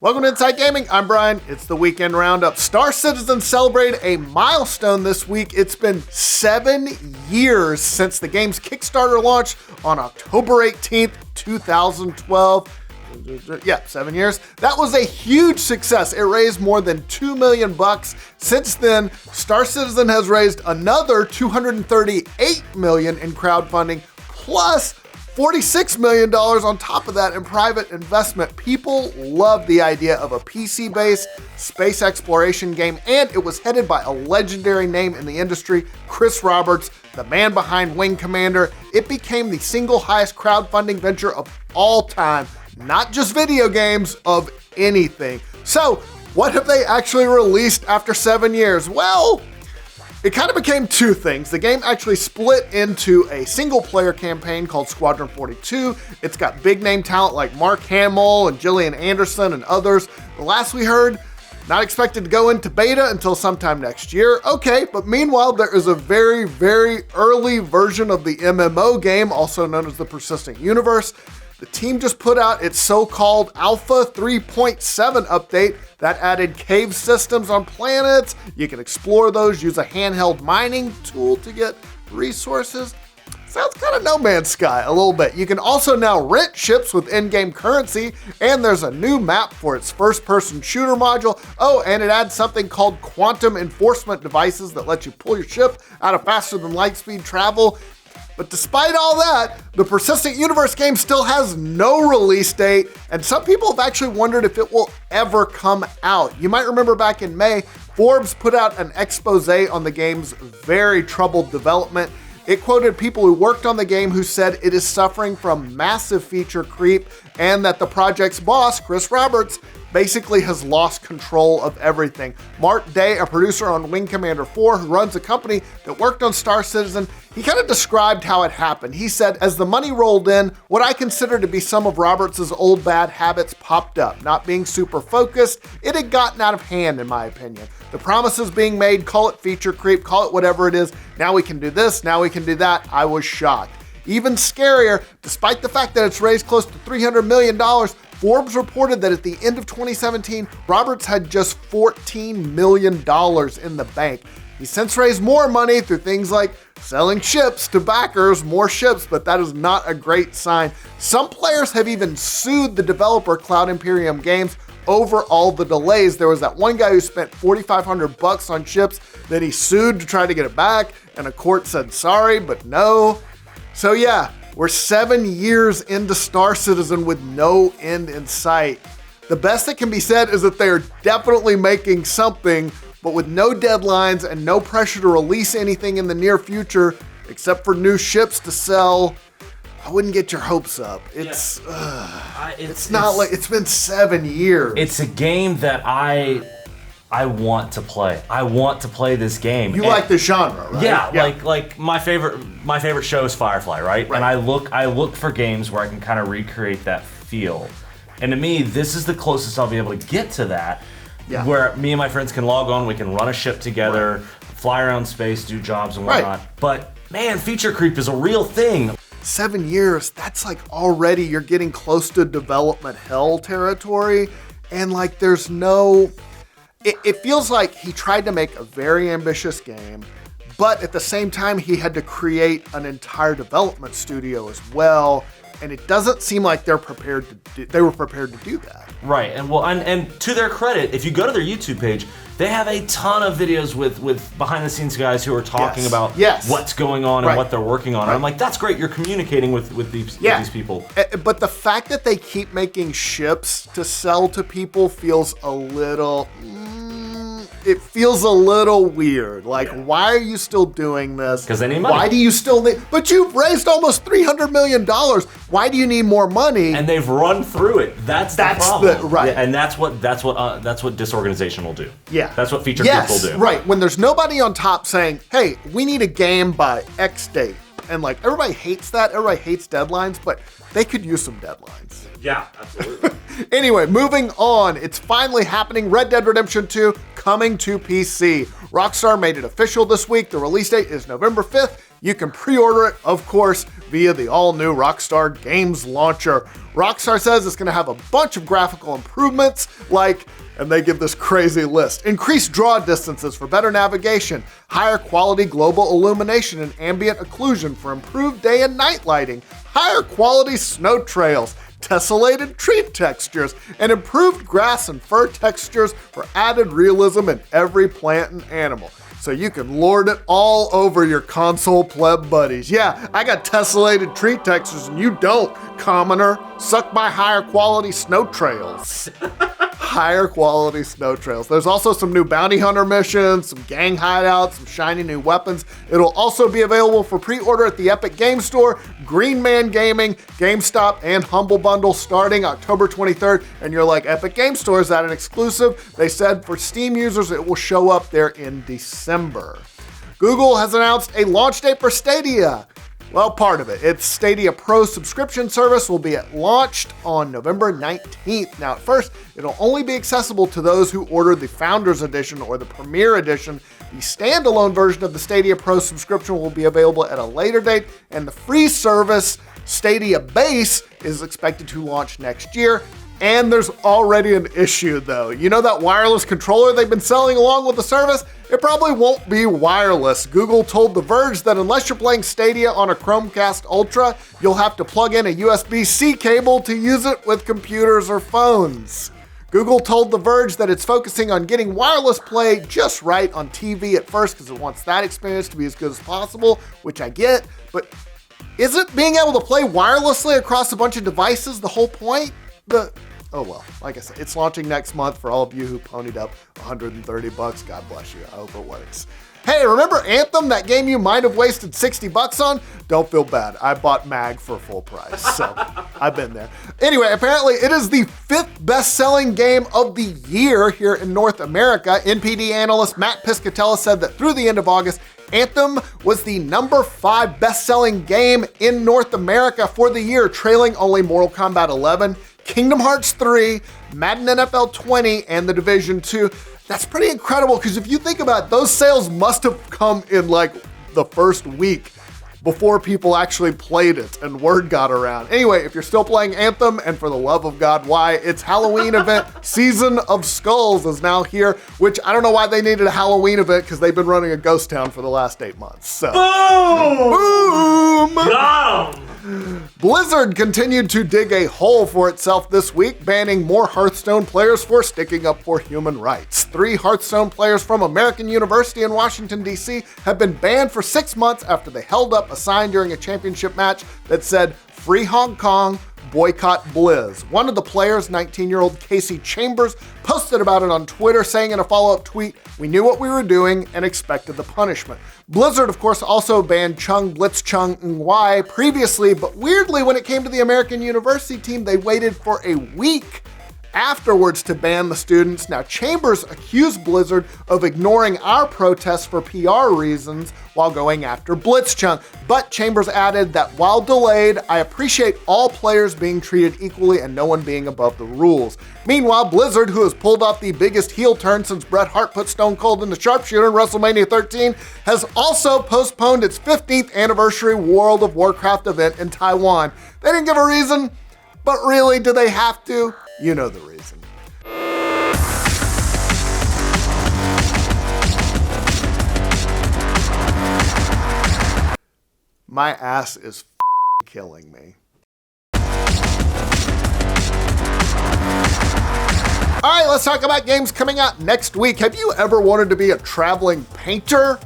Welcome to Inside Gaming. I'm Brian. It's the Weekend Roundup. Star Citizen celebrated a milestone this week. It's been 7 years since the game's Kickstarter launched on October 18th, 2012. Yeah, 7 years. That was a huge success. It raised more than $2 million. Since then, Star Citizen has raised another $238 million in crowdfunding, plus $46 million on top of that in private investment. People love the idea of a PC-based space exploration game, and it was headed by a legendary name in the industry, Chris Roberts, the man behind Wing Commander. It became the single highest crowdfunding venture of all time, not just video games, of anything. So, what have they actually released after 7 years? Well, it kind of became two things. The game actually split into a single-player campaign called Squadron 42. It's got big-name talent like Mark Hamill and Gillian Anderson and others. The last we heard, not expected to go into beta until sometime next year. Okay, but meanwhile, there is a very, very early version of the MMO game, also known as the Persistent Universe. The team just put out its so-called Alpha 3.7 update that added cave systems on planets. You can explore those, use a handheld mining tool to get resources. Sounds kind of No Man's Sky a little bit. You can also now rent ships with in-game currency, and there's a new map for its first-person shooter module. Oh, and it adds something called quantum enforcement devices that let you pull your ship out of faster-than-light-speed travel. But despite all that, the Persistent Universe game still has no release date, and some people have actually wondered if it will ever come out. You might remember back in May, Forbes put out an expose on the game's very troubled development. It quoted people who worked on the game who said it is suffering from massive feature creep and that the project's boss, Chris Roberts, basically has lost control of everything. Mark Day, a producer on Wing Commander 4 who runs a company that worked on Star Citizen, he kind of described how it happened. He said, as the money rolled in, what I consider to be some of Roberts' old bad habits popped up. Not being super focused, it had gotten out of hand in my opinion. The promises being made, call it feature creep, call it whatever it is, now we can do this, now we can do that, I was shocked. Even scarier, despite the fact that it's raised close to $300 million, Forbes reported that at the end of 2017, Roberts had just $14 million in the bank. He's since raised more money through things like selling ships to backers, more ships, but that is not a great sign. Some players have even sued the developer Cloud Imperium Games over all the delays. There was that one guy who spent $4,500 on ships, then he sued to try to get it back, and a court said sorry, but no. So yeah, we're 7 years into Star Citizen with no end in sight. The best that can be said is that they are definitely making something, but with no deadlines and no pressure to release anything in the near future, except for new ships to sell, I wouldn't get your hopes up. It's been 7 years. It's a game that I want to play. I want to play this game. You like the genre, right? Yeah, like my favorite show is Firefly, right? And I look for games where I can kind of recreate that feel. And to me, this is the closest I'll be able to get to that. Yeah. Where me and my friends can log on, we can run a ship together, fly around space, do jobs and whatnot. Right. But man, feature creep is a real thing. 7 years, that's like already you're getting close to development hell territory. And like there's no... It feels like he tried to make a very ambitious game, but at the same time, he had to create an entire development studio as well. And it doesn't seem like they were prepared to do that. Right, and to their credit, if you go to their YouTube page, they have a ton of videos with behind the scenes guys who are talking about what's going on and what they're working on. Right. I'm like, that's great. You're communicating with these people. But the fact that they keep making ships to sell to people feels a little. It feels a little weird. Like, why are you still doing this? Because they need money. Why do you still need? But you've raised almost $300 million. Why do you need more money? And they've run through it. That's the problem. And that's what disorganization will do. Yeah. That's what feature creep will do. Right. When there's nobody on top saying, "Hey, we need a game by X date," and like everybody hates that. Everybody hates deadlines, but they could use some deadlines. Yeah, absolutely. Anyway, moving on. It's finally happening. Red Dead Redemption 2 coming to PC. Rockstar made it official this week. The release date is November 5th. You can pre-order it, of course, via the all-new Rockstar Games launcher. Rockstar says it's going to have a bunch of graphical improvements like, and they give this crazy list, increased draw distances for better navigation, higher quality global illumination and ambient occlusion for improved day and night lighting, higher quality snow trails, tessellated tree textures, and improved grass and fur textures for added realism in every plant and animal. So you can lord it all over your console pleb buddies. Yeah, I got tessellated tree textures and you don't, commoner. Suck my higher quality snow trails. Higher quality snow trails. There's also some new bounty hunter missions, some gang hideouts, some shiny new weapons. It'll also be available for pre-order at the Epic Game Store, Green Man Gaming, GameStop, and Humble Bundle starting October 23rd. And you're like, Epic Game Store, is that an exclusive? They said for Steam users, it will show up there in December. Google has announced a launch date for Stadia. Well, part of it. Its Stadia Pro subscription service will be launched on November 19th. Now, at first, it'll only be accessible to those who order the Founders Edition or the Premier Edition. The standalone version of the Stadia Pro subscription will be available at a later date, and the free service, Stadia Base, is expected to launch next year. And there's already an issue, though. You know that wireless controller they've been selling along with the service? It probably won't be wireless. Google told The Verge that unless you're playing Stadia on a Chromecast Ultra, you'll have to plug in a USB-C cable to use it with computers or phones. Google told The Verge that it's focusing on getting wireless play just right on TV at first because it wants that experience to be as good as possible, which I get, but isn't being able to play wirelessly across a bunch of devices the whole point? Oh well, like I said, it's launching next month for all of you who ponied up $130. God bless you. I hope it works. Hey, remember Anthem, that game you might have wasted $60 on? Don't feel bad. I bought MAG for full price, so I've been there. Anyway, apparently it is the 5th best-selling game of the year here in North America. NPD analyst Matt Piscatella said that through the end of August, Anthem was the number 5 best-selling game in North America for the year, trailing only Mortal Kombat 11, Kingdom Hearts 3, Madden NFL 20, and The Division 2. That's pretty incredible because if you think about it, those sales must have come in like the first week before people actually played it and word got around. Anyway, if you're still playing Anthem, and for the love of God, why? Its Halloween event, Season of Skulls, is now here, which I don't know why they needed a Halloween event because they've been running a ghost town for the last 8 months. So. Boom! Got 'em! Blizzard continued to dig a hole for itself this week, banning more Hearthstone players for sticking up for human rights. 3 Hearthstone players from American University in Washington, D.C. have been banned for 6 months after they held up a sign during a championship match that said, "Free Hong Kong, boycott Blizz." One of the players, 19-year-old Casey Chambers, posted about it on Twitter, saying in a follow-up tweet, "We knew what we were doing and expected the punishment." Blizzard, of course, also banned Chung Blitzchung Ng previously, but weirdly, when it came to the American University team, they waited for a week afterwards to ban the students. Now, Chambers accused Blizzard of ignoring our protests for PR reasons while going after Blitzchung. But Chambers added that while delayed, I appreciate all players being treated equally and no one being above the rules. Meanwhile, Blizzard, who has pulled off the biggest heel turn since Bret Hart put Stone Cold in the sharpshooter in WrestleMania 13, has also postponed its 15th anniversary World of Warcraft event in Taiwan. They didn't give a reason, but really, do they have to? You know the reason. My ass is killing me. All right, let's talk about games coming out next week. Have you ever wanted to be a traveling painter?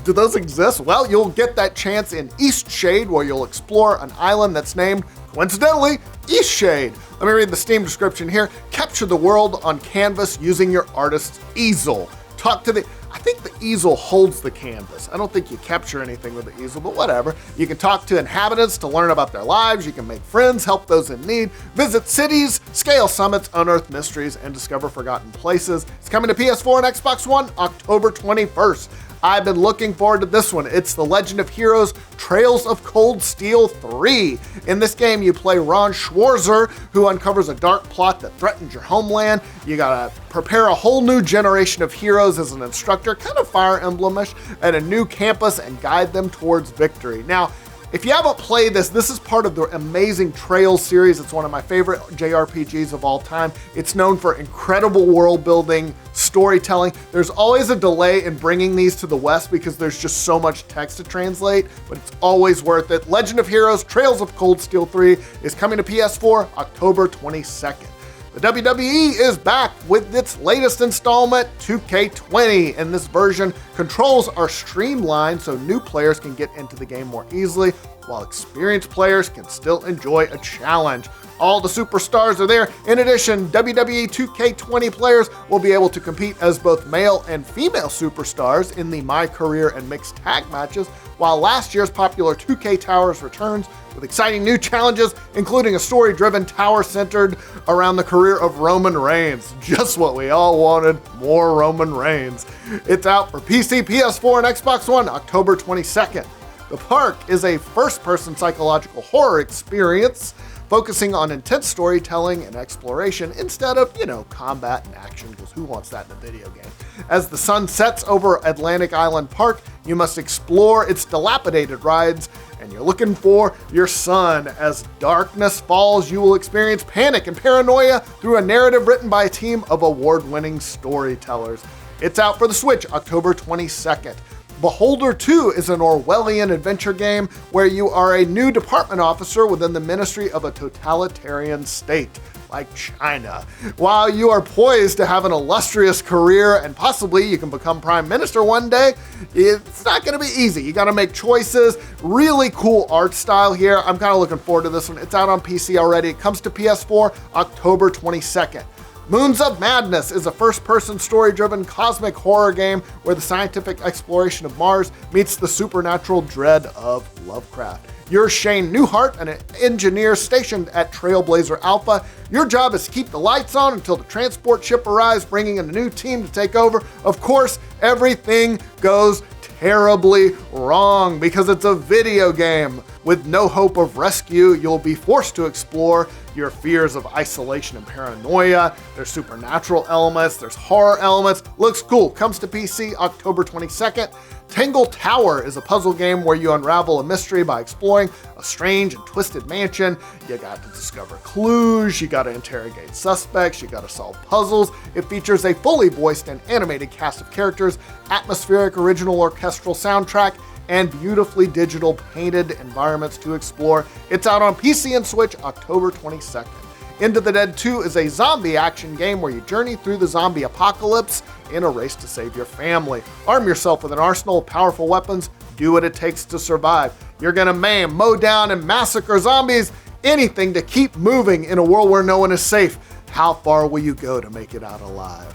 Do those exist? Well, you'll get that chance in Eastshade, where you'll explore an island that's named, coincidentally, Eastshade. Let me read the Steam description here. Capture the world on canvas using your artist's easel. I think the easel holds the canvas. I don't think you capture anything with the easel, but whatever. You can talk to inhabitants to learn about their lives. You can make friends, help those in need, visit cities, scale summits, unearth mysteries, and discover forgotten places. It's coming to PS4 and Xbox One October 21st. I've been looking forward to this one. It's The Legend of Heroes Trails of Cold Steel 3. In this game, you play Ron Schwarzer, who uncovers a dark plot that threatens your homeland. You gotta prepare a whole new generation of heroes as an instructor, kind of Fire Emblem-ish, at a new campus and guide them towards victory. Now, if you haven't played this, this is part of the amazing Trails series. It's one of my favorite JRPGs of all time. It's known for incredible world building, storytelling. There's always a delay in bringing these to the West because there's just so much text to translate, but it's always worth it. Legend of Heroes Trails of Cold Steel 3 is coming to PS4 October 22nd. The WWE is back with its latest installment, 2K20. In this version, controls are streamlined so new players can get into the game more easily, while experienced players can still enjoy a challenge. All the superstars are there. In addition, WWE 2K20 players will be able to compete as both male and female superstars in the My Career and mixed tag matches, while last year's popular 2K Towers returns with exciting new challenges, including a story-driven tower centered around the career of Roman Reigns. Just what we all wanted, more Roman Reigns. It's out for PC, PS4, and Xbox One October 22nd. The Park is a first-person psychological horror experience focusing on intense storytelling and exploration instead of, combat and action, because who wants that in a video game? As the sun sets over Atlantic Island Park, you must explore its dilapidated rides, and you're looking for your son. As darkness falls, you will experience panic and paranoia through a narrative written by a team of award-winning storytellers. It's out for the Switch October 22nd. Beholder 2 is an Orwellian adventure game where you are a new department officer within the ministry of a totalitarian state, like China. While you are poised to have an illustrious career and possibly you can become prime minister one day, it's not going to be easy. You got to make choices. Really cool art style here. I'm kind of looking forward to this one. It's out on PC already. It comes to PS4 October 22nd. Moons of Madness is a first-person story-driven cosmic horror game where the scientific exploration of Mars meets the supernatural dread of Lovecraft. You're Shane Newhart, an engineer stationed at Trailblazer Alpha. Your job is to keep the lights on until the transport ship arrives, bringing in a new team to take over. Of course, everything goes terribly wrong because it's a video game. With no hope of rescue, you'll be forced to explore your fears of isolation and paranoia. There's supernatural elements, there's horror elements. Looks cool. Comes to PC October 22nd. Tangle Tower is a puzzle game where you unravel a mystery by exploring a strange and twisted mansion. You got to discover clues, you got to interrogate suspects, you got to solve puzzles. It features a fully voiced and animated cast of characters, atmospheric original orchestral soundtrack, and beautifully digital painted environments to explore. It's out on PC and Switch October 22nd. Into the Dead 2 is a zombie action game where you journey through the zombie apocalypse in a race to save your family. Arm yourself with an arsenal of powerful weapons, do what it takes to survive. You're gonna maim, mow down, and massacre zombies, anything to keep moving in a world where no one is safe. How far will you go to make it out alive?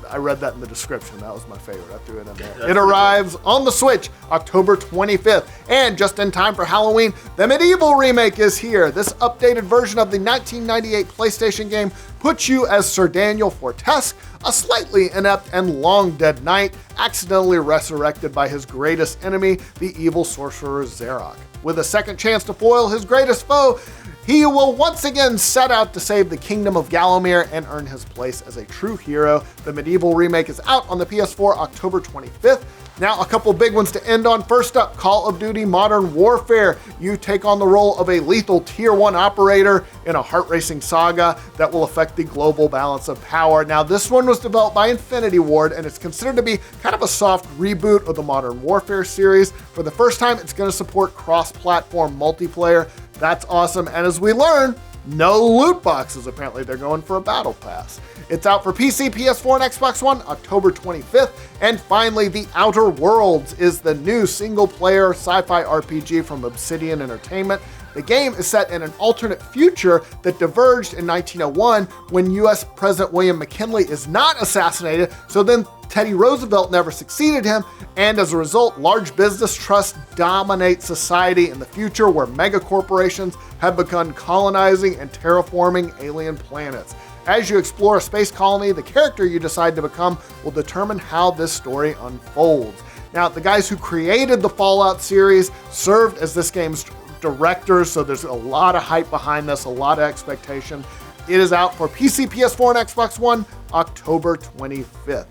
I read that in the description. That was my favorite. I threw it in there. It arrives on the Switch October 25th. And just in time for Halloween, the Medieval remake is here. This updated version of the 1998 PlayStation game puts you as Sir Daniel Fortesque, a slightly inept and long dead knight, accidentally resurrected by his greatest enemy, the evil sorcerer Zarok. With a second chance to foil his greatest foe, he will once again set out to save the kingdom of Gallowmere and earn his place as a true hero. The Medieval remake is out on the PS4 October 25th. Now, a couple big ones to end on. First up, Call of Duty Modern Warfare. You take on the role of a lethal Tier 1 operator in a heart-racing saga that will affect the global balance of power. Now, this one was developed by Infinity Ward, and it's considered to be kind of a soft reboot of the Modern Warfare series. For the first time, it's going to support cross-platform multiplayer. That's awesome. And as we learn, no loot boxes. Apparently, they're going for a battle pass. It's out for PC, PS4, and Xbox One October 25th. And finally, The Outer Worlds is the new single-player sci-fi RPG from Obsidian Entertainment. The game is set in an alternate future that diverged in 1901 when US President William McKinley is not assassinated, so then Teddy Roosevelt never succeeded him, and as a result, large business trusts dominate society in the future where megacorporations have begun colonizing and terraforming alien planets. As you explore a space colony, the character you decide to become will determine how this story unfolds. Now, the guys who created the Fallout series served as this game's directors, so there's a lot of hype behind this, a lot of expectation. It is out for PC, PS4, and Xbox One October 25th.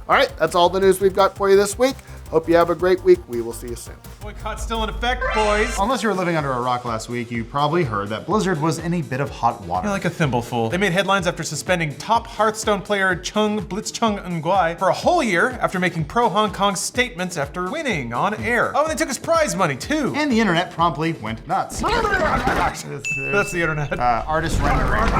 All right, that's all the news we've got for you this week. Hope you have a great week. We will see you soon. Boycott's still in effect, boys. Unless you were living under a rock last week, you probably heard that Blizzard was in a bit of hot water. Like a thimbleful. They made headlines after suspending top Hearthstone player Blitzchung Nguyen for a whole year after making pro-Hong Kong statements after winning on air. Oh, and they took his prize money, too. And the internet promptly went nuts. That's the internet. Artist rendering.